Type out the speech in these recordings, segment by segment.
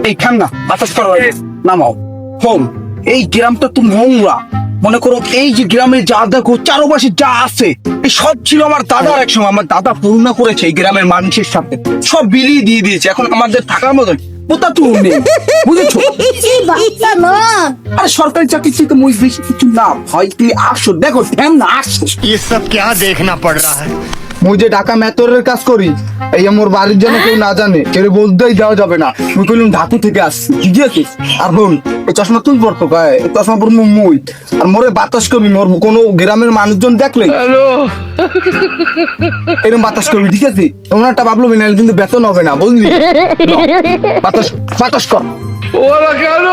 এই খান না বাতাস করো নামাও হোম। এই গ্রামটা তো নোংরা, মনে করো এই যে গ্রামে যা দেখো চারপাশে যা আছে এই সব ছিল আমার দাদার এক সময়। আমার দাদা পূর্ণ করেছে এই গ্রামের মানুষের সাথে, সব বিলিয়ে দিয়ে দিয়েছে। এখন আমাদের থাকার মতন কোথা তো নেই, বুঝেছো? আরে সরকারি চাকরি থেকে মুই বেশি কিছু না ভাই, তুই আসো দেখো ধ্যান না আসো। ये सब क्या देखना पड़ रहा है। মুই যে ঢাকা মেট্রোরের কাজ করি, এই আমার বাড়ির জন্য কেউ না জানে, কেউ বলতেই যাওয়া যাবে না। মুই কইলাম ঢাকু থেকে আসছি, ঠিক আছে? আর বোন এই চশমা তুই পড়তো গায়ে, এই চশমা পর মুই আর মোরে বাতাস করবি, মোর কোনো গ্রামের মানুষজন দেখলে এরকম বাতাস করবি, ঠিক আছে? এমন একটা ভাবলো না, কিন্তু বেতন হবে না, বুঝলি? বাতাস বাতাস কর। ওরা কেন?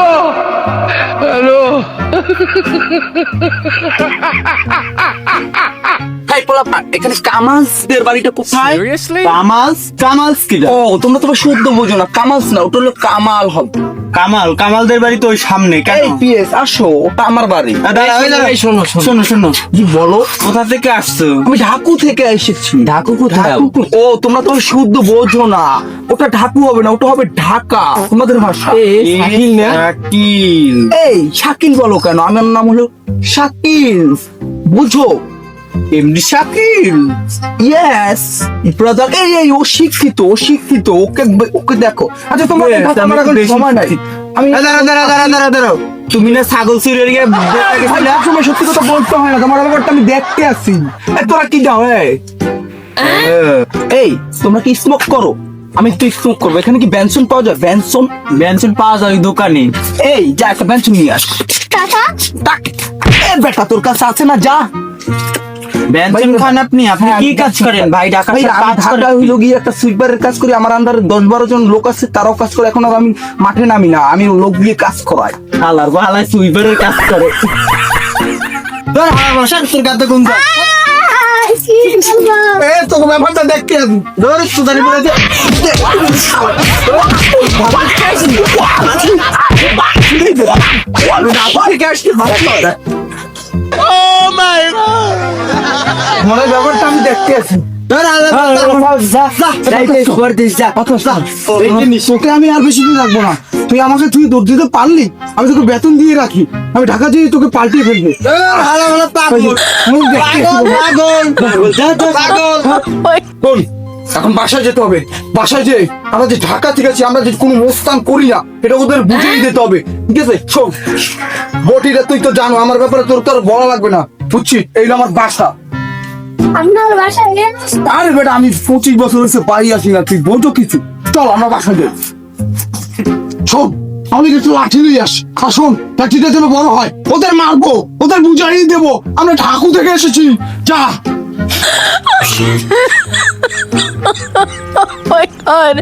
হ্যালো, হাই পোলাপা, এখানে কামালসদের বাড়িটা কোথায়? Seriously? কামালস কি? ও তোমরা তো শুদ্ধ বোঝো না, কামালস না, ওটা হলো কামাল হবে। কামালদের বাড়ি তো ওই সামনে। কেন? এই পিএস আসো, ওটা আমার বাড়ি। এই শোনো শোনো শোনো, কি বলো? কোথা থেকে আসছো? আমি ঢাকু থেকে এসেছি। ঢাকু কোথায়? ও তোমরা তো শুদ্ধ বোঝো না, ওটা ঢাকু হবে না, ওটা হবে ঢাকা তোমাদের ভাষা। শাকিল না? শাকিল। এই শাকিল বলো কেন? আমার নাম হলো শাকিল, বুঝো? এমনি শাকিল? Yes brother. এই ও শিক্ষিত, ও শিক্ষিত, ওকে ওকে দেখো। আচ্ছা তোমার আমার এখন সময় নাই। আমি দাঁড়াও, তুমি না ছাগল চুরির গিয়ে সময় সত্যি কথা বলতে হয় না, তোমার ব্যাপারটা আমি দেখতে আসছি। তোরা কি যাও? এই তোমরা কি স্মোক করো? আমি একটু স্মোক করবো। এখানে কি বেনসন পাওয়া যায়? বেনসন পাওয়া যায় ওই দোকানে। এই যা একটা বেনসন নিয়ে আস। বেটা তোর কাছে আছে না, যা। ব্যঞ্জন খান আপনি কি কাজ করেন ভাই? ঢাকা হইলো গিয়ে একটা সুইপারের কাজ করি, আমার আন্ডারে 10-12 জন লোক আছে, তারাও কাজ করে। এখন আর আমি মাঠে নামি না, আমি লোক দিয়ে কাজ করাই। হালার বালায় সুইপারের কাজ করে। ধর হালা বসান তোর গাতে কোন যা। তোকে ব্যাপারটা দেখতে আসি। ধর সুদানি বলে দে। মনে ব্যাপারটা আমি দেখতে আসি। তোকে আমি আর বেশি দিন রাখবো না। তুই আমাকে তুই দৌড় দিতে পারলি, আমি তোকে বেতন দিয়ে রাখি। আমি ঢাকা যেয়ে তোকে পাল্টিয়ে ফেলবে। এখন বাসায় যেতে হবে। বাসায় যে আমরা যে ঢাকা থেকে আছি, আমরা যে কোনো মোস্তান করি না, এটা ওদের বুঝিয়ে দিতে হবে, ঠিক আছে? শোন বটিটা তুই তো জানো, আমার ব্যাপারে তোর তো আর বলা লাগবে না, বুঝছি? এইটা আমার বাসা। আপনার বাসায় আরে বেটা আমি 25 বছর হয়েছে বাড়ি আসি না, তুই বোঝো কিছু? চল আমরা বাসায় যাই। শোন আমি কিছু লাঠি নিয়ে আস, আসুন লাঠিটা যেন বড় হয়, ওদের মারবো, ওদের বুঝাই দেবো আমরা ঢাকু থেকে এসেছি। যা। my god.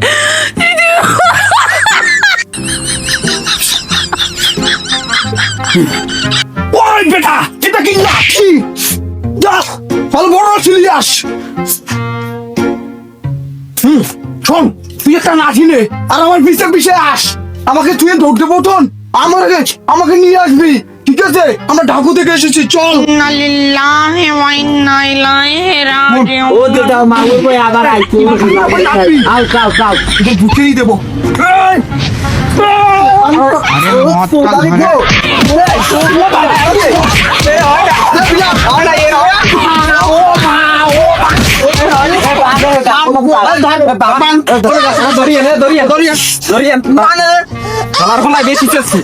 ওই বেটা এটা কি লাঠি? যা ভালো বড় লাঠি নিয়ে আস। শোন তুই একটা লাঠি নে আর আমার পিছে পিছে আস। আমাকে তুই দৌড়তে বোতন আমাকে নিয়ে আসবি, ঠিক আছে? আমরা ঢাকু থেকে এসেছি, চল। ও যেটা মাগুর বই আবার আইছে। আউ কাউ কাউ বুঝেই দেবো। আমার ফলায় বেশি চলছে।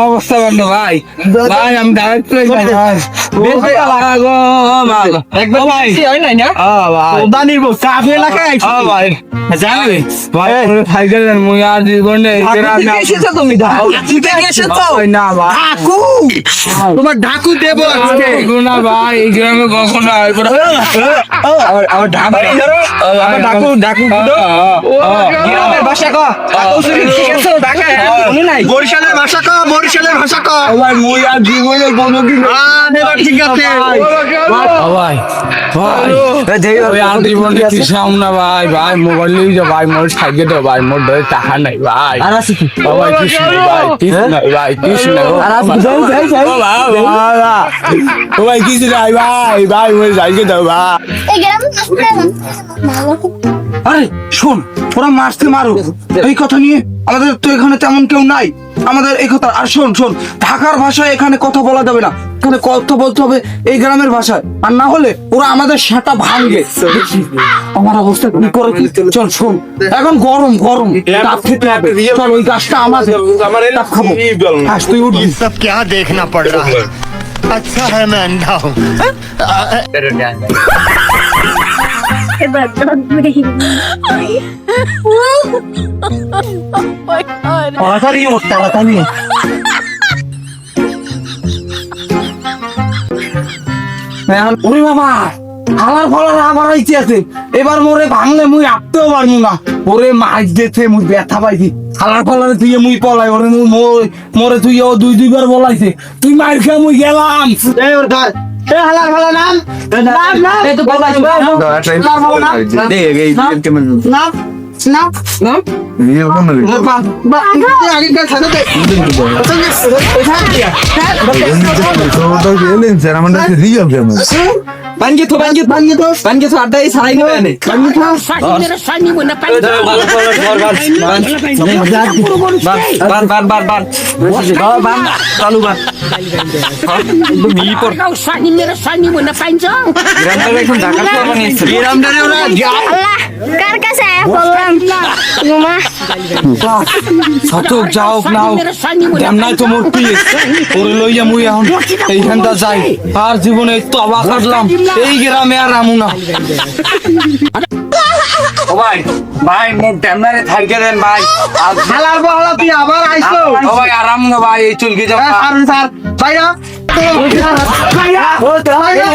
অবস্থা বন্ধ ভাই, ভাই আমি ডাইরেক্ট তোমার ঢাকু দেবো না ভাই, এই গ্রামে কখনো ঢাকু ঢাকু বাসা বরিশালের ভাষা কও, বরিশালের ভাষা কও। ভাই মুই আর জীবনে কোনোদিন এবার ঠিক আছে। ভাই ওই আন্টি বন্ধু কিসাম না ভাই ভাই মোবাইল নিয়ে যা ভাই মোর সাইকে দাও ভাই মোর ধরে টাকা নাই ভাই আর আছে কি ও ভাই কিছু নাই ভাই কিছু নাই ভাই কিছু নাই আর আছে কি? যাই যাই যাই ও ভাই কিছু নাই ভাই ভাই মোর সাইকে দাও ভাই এই গ্রামে ভালো আরে শোন ওরা মারতে মারো এই কথা নিয়ে আমাদের তো এখানে তেমন কেউ নাই আমাদের এই কথা আর শোন শোন ঢাকার ভাষায় এখানে কথা বলা যাবে না এখানে কথা বলতে হবে এই গ্রামের ভাষায় আর না হলে ওরা আমাদের সেটা ভাঙবে আমার অবস্থা কি করে কি? চল শোন এখন গরম গরম ডাব খেতে হবে চল ওই গাছটা আমাদের ডাব খাবো হ্যাঁ তুই উঠবি ये सब क्या देखना पड़ रहा है? अच्छा है मैं अंधा हूँ। এবার তাড়াতাড়ি ওঠ তাড়াতাড়ি এখন ওরে বাবা হালার ফলার আবার আইতে আছে এবার মোরে ভাঙলে মুই আপতেও পারবো না ওরে মাছ দিতে মুই ব্যথা পাইছি হালার ফলারে তুই মুই পলাই ওরে মোরে তুই ও দুইবার বলাইছে তুই মার খেয়ে মুই গেলাম এই ওর ধর এই হালার ভালো নাম নাম নাম এই তো বলাই নাম দে এই নাম নাম নাম আগে কাল থাকে দে বানগে তো আড্ডা এই সারাই নেবে নে বার চালু বার কার কাছে বললাম ঘুমা সাতক যাও না দেমনাই তো মোর পিস ওরে লইয়া মুই এখন এইখানটা যাই আর জীবনে তো অবাক কাটলাম এই গ্রামে আর আমু না ও ভাই ভাই মোর দেমনারে থাইকে দেন ভাই হালার বহলা তুই আবার আইছো ও ভাই আরাম না ভাই এই চুলকে যাও আর স্যার ভাইরা ভাইরা ও তো ভাইরা